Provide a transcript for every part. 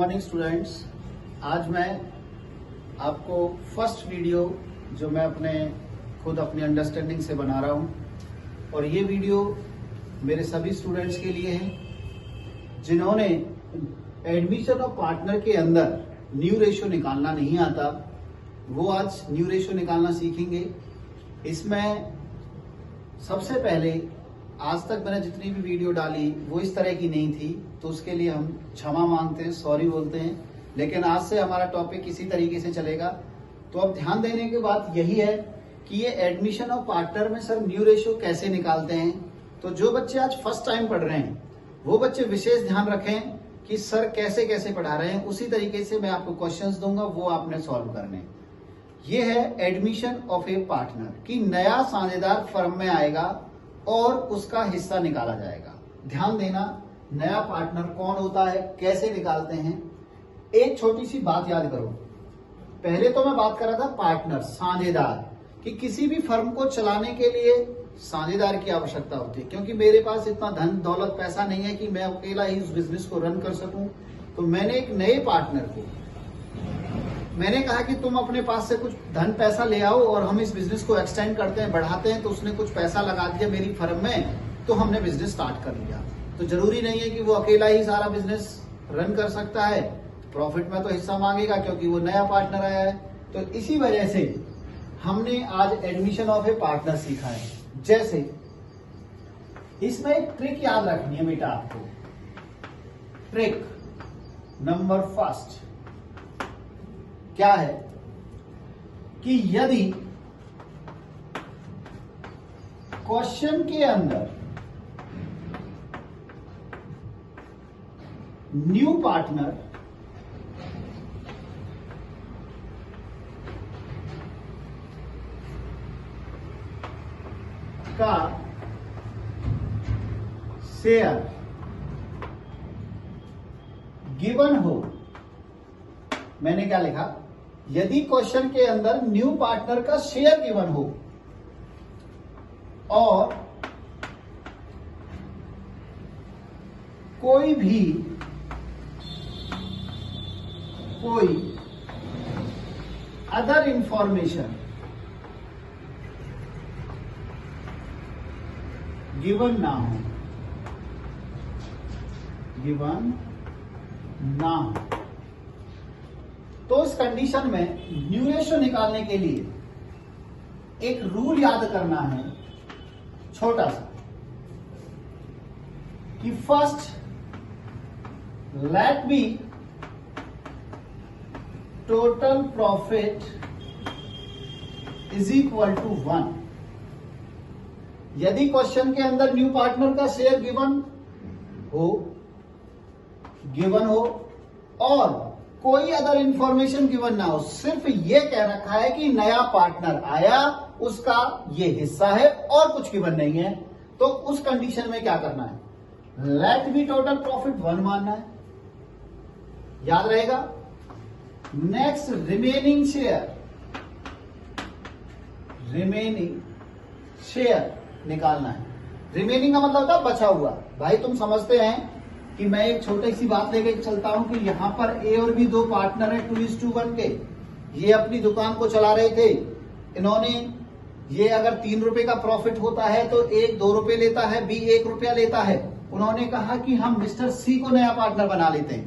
Morning students. आज मैं आपको फर्स्ट वीडियो जो मैं अपनी अंडरस्टैंडिंग से बना रहा हूं, और ये वीडियो मेरे सभी स्टूडेंट्स के लिए है जिन्होंने एडमिशन ऑफ पार्टनर के अंदर न्यू रेशियो निकालना नहीं आता। वो आज न्यू रेशियो निकालना सीखेंगे। इसमें सबसे पहले आज तक मैंने जितनी भी वीडियो डाली वो इस तरह की नहीं थी, तो उसके लिए हम क्षमा मांगते हैं, सॉरी बोलते हैं। लेकिन आज से हमारा टॉपिक इसी तरीके से चलेगा। तो अब ध्यान देने की बात यही है कि ये एडमिशन ऑफ पार्टनर में सर न्यू रेशियो कैसे निकालते हैं। तो जो बच्चे आज फर्स्ट टाइम पढ़ रहे हैं वो बच्चे विशेष ध्यान रखें कि सर कैसे कैसे पढ़ा रहे हैं। उसी तरीके से मैं आपको क्वेश्चंस दूंगा, वो आपने सॉल्व करने। ये है एडमिशन ऑफ ए पार्टनर कि नया साझेदार फर्म में आएगा और उसका हिस्सा निकाला जाएगा। ध्यान देना, नया पार्टनर कौन होता है, कैसे निकालते हैं। एक छोटी सी बात याद करो। पहले तो मैं बात कर रहा था पार्टनर, साझेदार, कि किसी भी फर्म को चलाने के लिए साझेदार की आवश्यकता होती है, क्योंकि मेरे पास इतना धन दौलत पैसा नहीं है कि मैं अकेला ही उस बिजनेस को रन कर सकूं। तो मैंने एक नए पार्टनर को मैंने कहा कि तुम अपने पास से कुछ धन पैसा ले आओ और हम इस बिजनेस को एक्सटेंड करते हैं, बढ़ाते हैं। तो उसने कुछ पैसा लगा दिया मेरी फर्म में, तो हमने बिजनेस स्टार्ट कर लिया। तो जरूरी नहीं है कि वो अकेला ही सारा बिजनेस रन कर सकता है, प्रॉफिट में तो हिस्सा मांगेगा क्योंकि वो नया पार्टनर आया है। तो इसी वजह से हमने आज एडमिशन ऑफ ए पार्टनर सीखा है। जैसे इसमें एक ट्रिक याद रखनी है बेटा आपको। ट्रिक नंबर फर्स्ट क्या है कि यदि क्वेश्चन के अंदर न्यू पार्टनर का शेयर गिवन हो, मैंने क्या लिखा, यदि क्वेश्चन के अंदर न्यू पार्टनर का शेयर गिवन हो और कोई अदर इंफॉर्मेशन गिवन ना हो, तो इस कंडीशन में न्यू रेशियो निकालने के लिए एक रूल याद करना है छोटा सा, कि first let be total profit is equal to 1। यदि क्वेश्चन के अंदर न्यू पार्टनर का शेयर गिवन हो और कोई अदर इंफॉर्मेशन गिवन ना हो, सिर्फ ये कह रखा है कि नया पार्टनर आया, उसका ये हिस्सा है और कुछ गिवन नहीं है, तो उस कंडीशन में क्या करना है, लेट बी टोटल प्रॉफिट 1 मानना है। याद रहेगा। नेक्स्ट रिमेनिंग शेयर निकालना है। रिमेनिंग का मतलब होता है बचा हुआ। भाई तुम समझते हैं कि मैं एक छोटी सी बात लेके चलता हूं कि यहां पर ए और बी दो पार्टनर हैं 2:1 के। ये अपनी दुकान को चला रहे थे। इन्होंने ये अगर 3 रुपए का प्रॉफिट होता है तो एक 2 रुपए लेता है, बी 1 रुपया लेता है। उन्होंने कहा कि हम मिस्टर सी को नया पार्टनर बना लेते हैं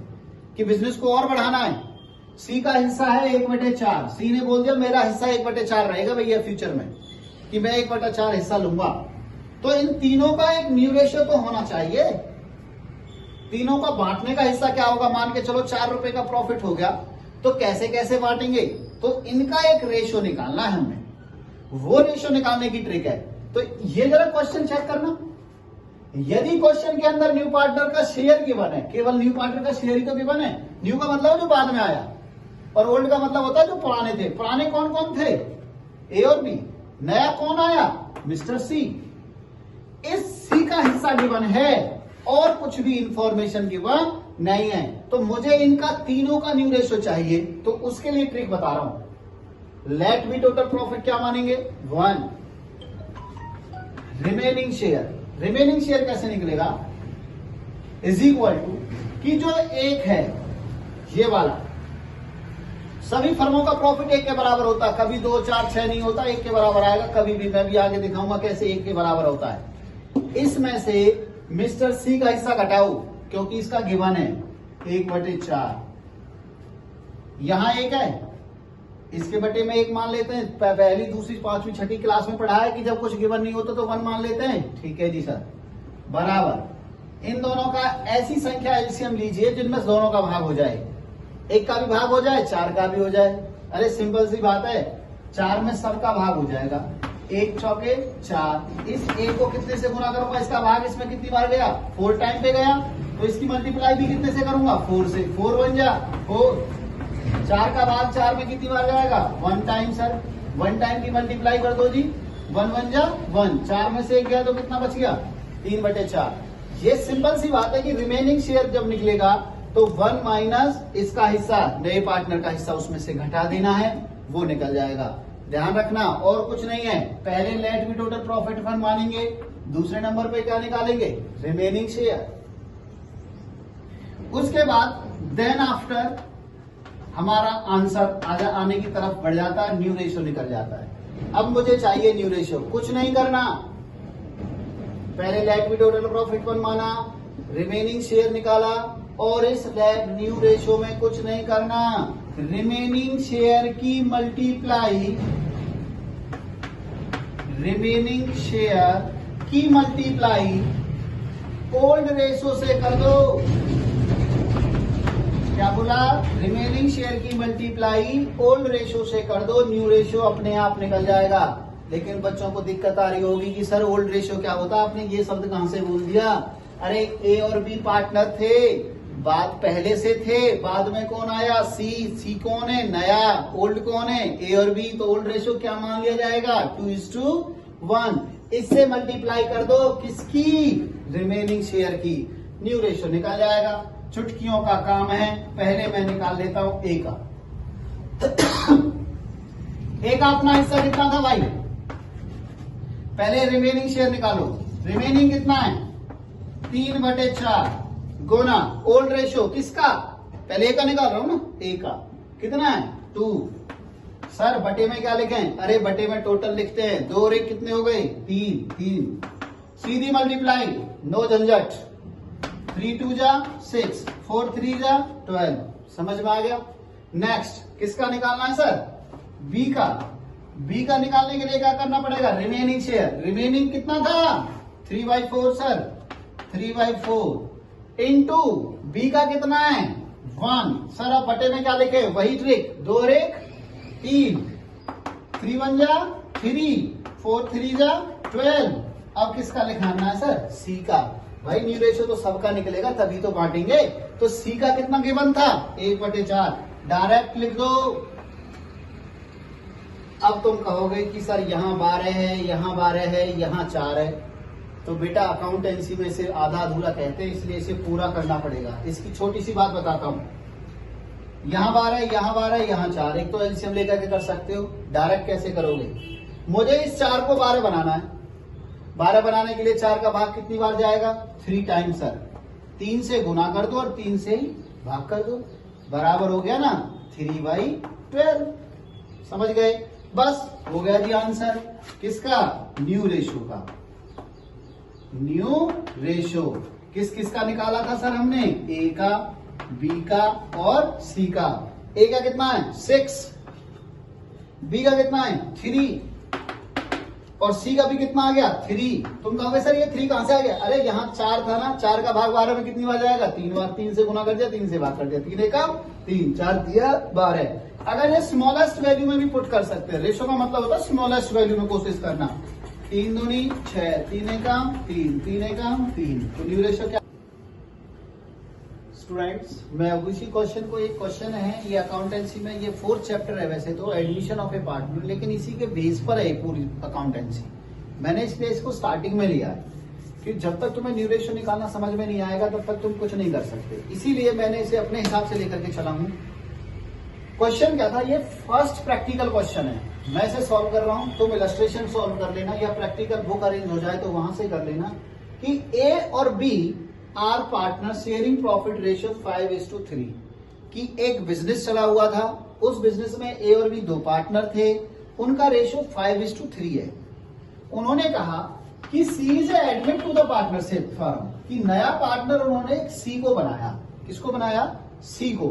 कि बिजनेस को और बढ़ाना है। सी का हिस्सा है 1/4। सी ने बोल दिया मेरा हिस्सा 1/4 रहेगा भैया फ्यूचर में, कि मैं 1/4 हिस्सा लूंगा। तो इन तीनों का एक न्यू रेशियो तो होना चाहिए। तीनों का बांटने का हिस्सा क्या होगा, मान के चलो 4 रुपए का प्रॉफिट हो गया, तो कैसे कैसे बांटेंगे, तो इनका एक रेशियो निकालना है हमें। वो रेशियो निकालने की ट्रिक है। तो ये जरा क्वेश्चन चेक करना। यदि क्वेश्चन के अंदर न्यू पार्टनर का शेयर गिवन है, केवल न्यू पार्टनर का शेयर ही तो गिवन है। न्यू का मतलब जो बाद में आया, और ओल्ड का मतलब होता है जो पुराने थे। पुराने कौन कौन थे, ए और बी। नया कौन आया, मिस्टर सी। इस सी का हिस्सा गिवन है और कुछ भी इंफॉर्मेशन गिवन नहीं है, तो मुझे इनका तीनों का न्यू रेशियो चाहिए। तो उसके लिए ट्रिक बता रहा हूं। लेट बी टोटल प्रॉफिट क्या मानेंगे, 1। रिमेनिंग शेयर कैसे निकलेगा, इज इक्वल टू कि जो एक है ये वाला सभी फर्मों का प्रॉफिट एक के बराबर होता है, कभी 2, 4, 6 नहीं होता, एक के बराबर आएगा कभी भी। मैं भी आगे दिखाऊंगा कैसे एक के बराबर होता है। इसमें से मिस्टर सी का हिस्सा घटाओ क्योंकि इसका गिवन है 1/4। यहां एक है, इसके बटे में 1 मान लेते हैं। पहली, दूसरी, पांचवी, छठी क्लास में पढ़ा है कि जब कुछ गिवन नहीं होता तो 1 मान लेते हैं। ठीक है जी सर, बराबर इन दोनों का ऐसी संख्या एलसीएम लीजिए जिनमें दोनों का भाग हो जाए, एक का भी भाग हो जाए, 4 का भी हो जाए। अरे सिंपल सी बात है, 4 में सबका भाग हो जाएगा, 1 चौके 4। इस 1 को कितने से गुना करूंगा, इसका भाग इसमें कितनी बार गया, 4 टाइम पे गया, तो इसकी मल्टीप्लाई भी कितने से करूंगा, 4 से। 4 बन जा 4, 4 का भाग 4 में कितनी बार जाएगा, 1 टाइम सर। 1 टाइम की मल्टीप्लाई कर दो जी, 1 बन जा 1, 4 में से 1 गया तो कितना बच गया, 3/4। ये सिंपल सी बात है कि रिमेनिंग शेयर जब निकलेगा तो 1 माइनस इसका हिस्सा, नए पार्टनर का हिस्सा उसमें से घटा देना है, वो निकल जाएगा। ध्यान रखना, और कुछ नहीं है। पहले let be total profit fund मानेंगे, दूसरे नंबर पे क्या निकालेंगे, रिमेनिंग शेयर। उसके बाद देन आफ्टर हमारा आंसर आने की तरफ बढ़ जाता है, न्यू रेशियो निकल जाता है। अब मुझे चाहिए न्यू रेशियो, कुछ नहीं करना, पहले let be total profit fund माना, रिमेनिंग शेयर निकाला, और इस न्यू रेशियो में कुछ नहीं करना, रिमेनिंग शेयर की मल्टीप्लाई, रिमेनिंग शेयर की मल्टीप्लाई ओल्ड रेशियो से कर दो। क्या बोला, रिमेनिंग शेयर की मल्टीप्लाई ओल्ड रेशियो से कर दो, न्यू रेशियो अपने आप निकल जाएगा। लेकिन बच्चों को दिक्कत आ रही होगी कि सर ओल्ड रेशियो क्या होता है, आपने ये शब्द कहां से बोल दिया। अरे ए और बी पार्टनर थे, बात पहले से थे, बाद में कौन आया, सी। सी कौन है, नया, ओल्ड कौन है, ए और बी। तो ओल्ड रेशियो क्या मान लिया जाएगा, 2:1। इससे मल्टीप्लाई कर दो किसकी, रिमेनिंग शेयर की, न्यू रेशियो निकल जाएगा। चुटकियों का काम है, पहले मैं निकाल लेता हूं ए का। ए का अपना हिस्सा कितना था भाई, पहले रिमेनिंग शेयर निकालो। रिमेनिंग कितना है, 3/4 गुना ओल्ड रेशियो किसका, पहले ए का निकाल रहा हूं ना, ए का कितना है 2। सर बटे में क्या लिखें, अरे बटे में टोटल लिखते हैं, 2 और 1 कितने हो गए, 3। सीधी मल्टीप्लाई, नो झंझट, 3 2 जा 6, 4 3 जा 12। समझ में आ गया। नेक्स्ट किसका निकालना है सर, बी का। बी का निकालने के लिए क्या करना पड़ेगा, रिमेनिंग शेयर। रिमेनिंग कितना था, 3/4 सर, 3/4 इंटू बी का कितना है 1। सर अब बटे में क्या लिखे, वही ट्रिक, 2 और 1 3, 3 1 जा 3, 4 3 जा 12। अब किसका लिखाना है सर, सी का। भाई न्यू रेशियो तो सबका निकलेगा तभी तो बांटेंगे। तो सी का कितना गिवन था, 1/4, डायरेक्ट लिख दो। अब तुम कहोगे कि सर यहाँ 12 है, यहाँ 12 है, यहाँ 4 है। तो बेटा अकाउंटेंसी में से आधा अधूरा कहते हैं, इसलिए इसे पूरा करना पड़ेगा। इसकी छोटी सी बात बताता हूं, यहाँ 12 है, यहाँ 12 है, यहाँ 4। एक तो एलसीएम लेकर के कर सकते हो, डायरेक्ट कैसे करोगे, मुझे इस 4 को 12 बनाना है। 12 बनाने के लिए 4 का भाग कितनी बार जाएगा, 3 टाइम सर। 3 से गुना कर दो और 3 से ही भाग कर दो, बराबर हो गया ना 3/12। समझ गए, बस हो गया जी आंसर किसका, न्यू रेशियो का। न्यू रेशियो किस किस का निकाला था सर हमने, ए का, बी का और सी का। ए का कितना है 6, बी का कितना है 3 और सी का भी कितना आ गया 3। तुम कहोगे सर ये 3 कहां से आ गया, अरे यहाँ 4 था ना, 4 का भाग 12 में कितनी बार जाएगा, 3 बार। 3 से गुना कर दिया, 3 से भाग कर दिया, 3 एकम 3, 4 दिया 12। अगर ये स्मॉलेस्ट वैल्यू में भी पुट कर सकते हैं, रेशियो का मतलब होता है स्मॉलेस्ट वैल्यू में कोशिश करना। 3 दूनी 6, 3 एकम 3, 3 एकम 3। तो न्यू रेशियो क्या, स्टूडेंट्स मैं अब इसी क्वेश्चन को, एक क्वेश्चन है ये अकाउंटेंसी में, ये 4th चैप्टर है वैसे तो, एडमिशन ऑफ ए पार्टनर, लेकिन इसी के बेस पर है पूरी अकाउंटेंसी। मैंने इसलिए इसको स्टार्टिंग में लिया है कि जब तक तुम्हें न्यू रेशियो निकालना समझ में नहीं आएगा तब तक तुम कुछ नहीं कर सकते। इसीलिए मैंने इसे अपने हिसाब से लेकर के चला हूं। क्वेश्चन क्या था, ये फर्स्ट प्रैक्टिकल क्वेश्चन है, मैं इसे सॉल्व कर रहा हूं, तुम इलस्ट्रेशन सॉल्व कर लेना या प्रैक्टिकल बुक अरेंज हो जाए तो वहां से कर लेना कि ए और B are partner sharing profit ratio 5:3। कि एक बिजनेस चला हुआ था, उस बिजनेस में ए और बी दो पार्टनर थे, उनका रेशियो 5:3 है। उन्होंने कहा कि she is admit to the partnership firm, कि नया पार्टनर उन्होंने सी को बनाया। किसको बनाया? सी को,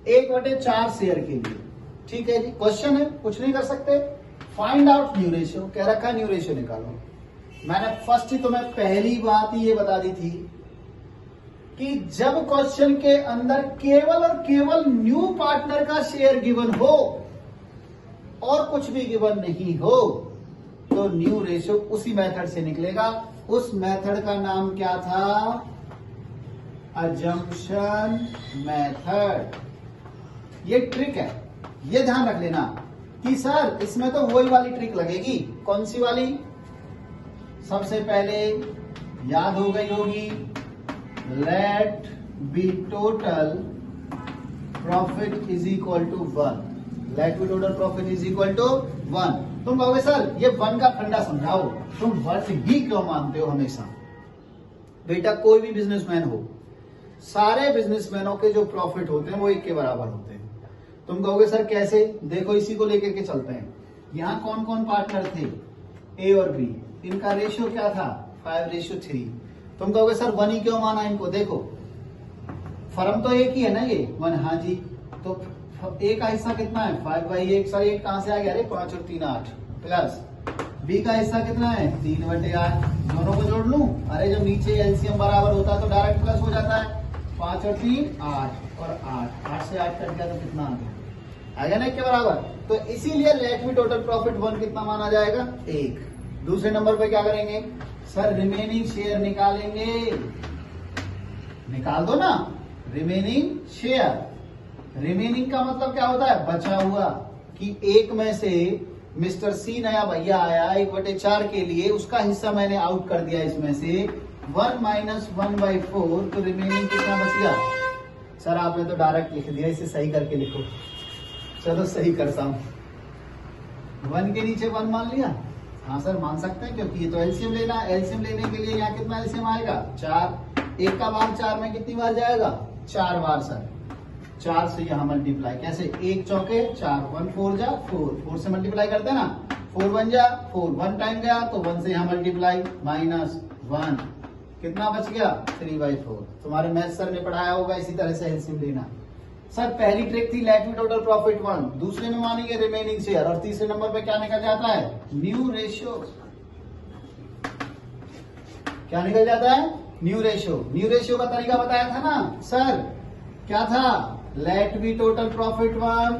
1/4 शेयर के लिए। ठीक है जी, क्वेश्चन है, कुछ नहीं कर सकते। फाइंड आउट न्यू रेशियो, कह रखा न्यू रेशियो निकालो। मैंने फर्स्ट ही तुम्हें पहली बात ही ये बता दी थी कि जब क्वेश्चन के अंदर केवल और केवल न्यू पार्टनर का शेयर गिवन हो और कुछ भी गिवन नहीं हो तो न्यू रेशियो उसी मेथड से निकलेगा। उस मेथड का नाम क्या था? Assumption method. ये ट्रिक है, ये ध्यान रख लेना कि सर इसमें तो वही वाली ट्रिक लगेगी। कौन सी वाली? सबसे पहले याद हो गई होगी, let be total profit is equal to 1। Let be total profit is equal to 1। तुम कहोगे सर ये 1 का फंडा समझाओ, तुम वर्थ ही क्यों मानते हो हमेशा? बेटा कोई भी बिजनेसमैन हो, सारे बिजनेसमैनों के जो प्रॉफिट होते हैं वो एक के बराबर होते हैं। तुम कहोगे सर कैसे? देखो इसी को लेकर के चलते हैं। यहां कौन कौन पार्टनर थे? ए और बी। इनका रेशियो क्या था? 5:3। तुम कहोगे सर 1 ही क्यों माना इनको? देखो फर्म तो एक ही है ना, ये 1। हाँ जी, तो ए का हिस्सा कितना है? 5/8। सर 8 कहां से आ गया? अरे 5 और 3 8। प्लस बी का हिस्सा कितना है? 3/8। दोनों को जोड़ लूं? अरे जब नीचे एलसीएम बराबर होता है तो डायरेक्ट प्लस हो जाता है। 5 और 3 8 और 8 से 8 कट गया तो कितना आ गया? आ गया ना 1 के बराबर। तो इसीलिए लेट मी टोटल प्रॉफिट 1 कितना माना जाएगा? 1। दूसरे नंबर पे क्या करेंगे? सर रिमेनिंग शेयर निकालेंगे। निकाल दो ना, रिमेनिंग शेयर। रिमेनिंग का मतलब क्या होता है? बचा हुआ। कि एक में से मिस्टर सी नया भैया आया 1/4 के लिए, उसका हिस्सा मैंने आउट कर दिया इसमें से 1 - 1/4, तो रिमेनिंग कितना बच गया? सर आपने तो डायरेक्ट लिख दिया, इसे सही करके लिखो। चलो सही करता हूं। 1 के नीचे 1 मान लिया। हाँ सर मान सकते हैं, क्योंकि ये तो एलसीएम लेना है। एलसीएम लेने के लिए यहाँ कितना एलसीएम आएगा? 4। 1 का भाग 4 में कितनी बार जाएगा? 4 बार सर। 4 से यहाँ मल्टीप्लाई कैसे? 1 चौके 4, 1 4 जा 4, 4 से मल्टीप्लाई करते हैं ना, 4 1 जा 4, 1 टाइम गया तो 1 से यहाँ मल्टीप्लाई -1, कितना बच गया? 3/4। तुम्हारे मैथ सर ने पढ़ाया होगा इसी तरह से एलसीएम लेना। सर पहली ट्रिक थी लेट मी टोटल प्रॉफिट 1, दूसरे में मानेंगे रिमेनिंग शेयर, और तीसरे नंबर पे क्या निकल जाता है? New ratio. क्या निकल जाता है? New ratio. न्यू रेशियो का तरीका बताया था ना सर, क्या था? लेट बी टोटल प्रॉफिट 1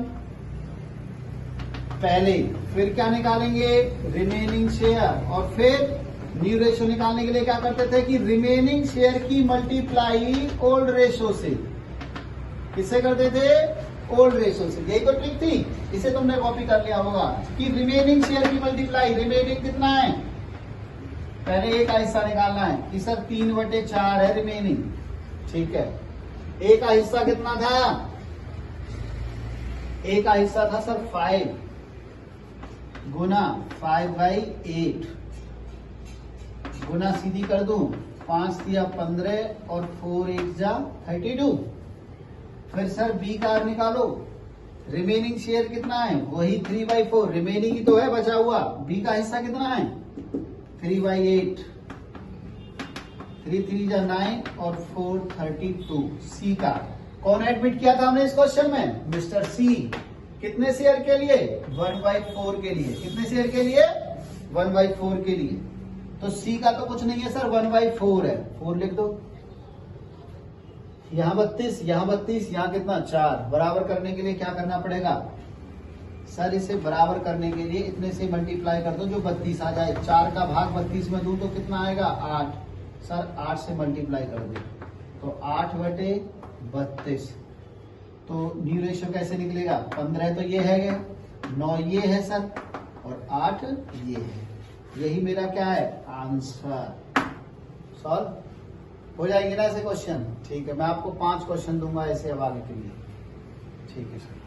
पहले, फिर क्या निकालेंगे? रिमेनिंग शेयर, और फिर न्यू रेशियो निकालने के लिए क्या करते थे कि रिमेनिंग शेयर की मल्टीप्लाई ओल्ड रेशियो से। किससे करते थे? ओल्ड रेशियो से। यही तो ट्रिक थी, इसे तुमने कॉपी कर लिया होगा कि रिमेनिंग शेयर की मल्टीप्लाई। रिमेनिंग कितना है? पहले ए का हिस्सा निकालना है कि सर 3/4 है रिमेनिंग। ठीक है, ए का हिस्सा कितना था? ए का हिस्सा था सर 5 गुना 5/8 गुना सीधी कर दूं, 5 दिया 15 और 4 1 जा 32। फिर सर बी का निकालो, रिमेनिंग शेयर कितना है? वही 3/4, रिमेनिंग ही तो है बचा हुआ। बी का हिस्सा कितना है? 3/8, 3 3 जा 9 और 4 32। सी का कौन एडमिट किया था हमने इस क्वेश्चन में? मिस्टर सी। कितने शेयर के लिए? 1/4 के लिए। कितने शेयर के लिए? 1/4 के लिए। तो सी का तो कुछ नहीं है सर, 1/4 है, 4 लिख दो। यहाँ 32, यहाँ 32, यहाँ कितना? 4। बराबर करने के लिए क्या करना पड़ेगा सर? इसे बराबर करने के लिए इतने से मल्टीप्लाई कर दो जो 32 आ जाए। 4 का भाग 32 में दूं तो कितना आएगा? 8। सर 8 से मल्टीप्लाई कर दो तो 8/32। तो न्यू रेशियो कैसे निकलेगा? 15 तो ये है, 9 ये है सर, और 8 ये है। यही मेरा क्या है? आंसर। सॉल्व हो जाएंगे ना ऐसे क्वेश्चन? ठीक है, मैं आपको 5 क्वेश्चन दूंगा ऐसे हवाले के लिए। ठीक है सर।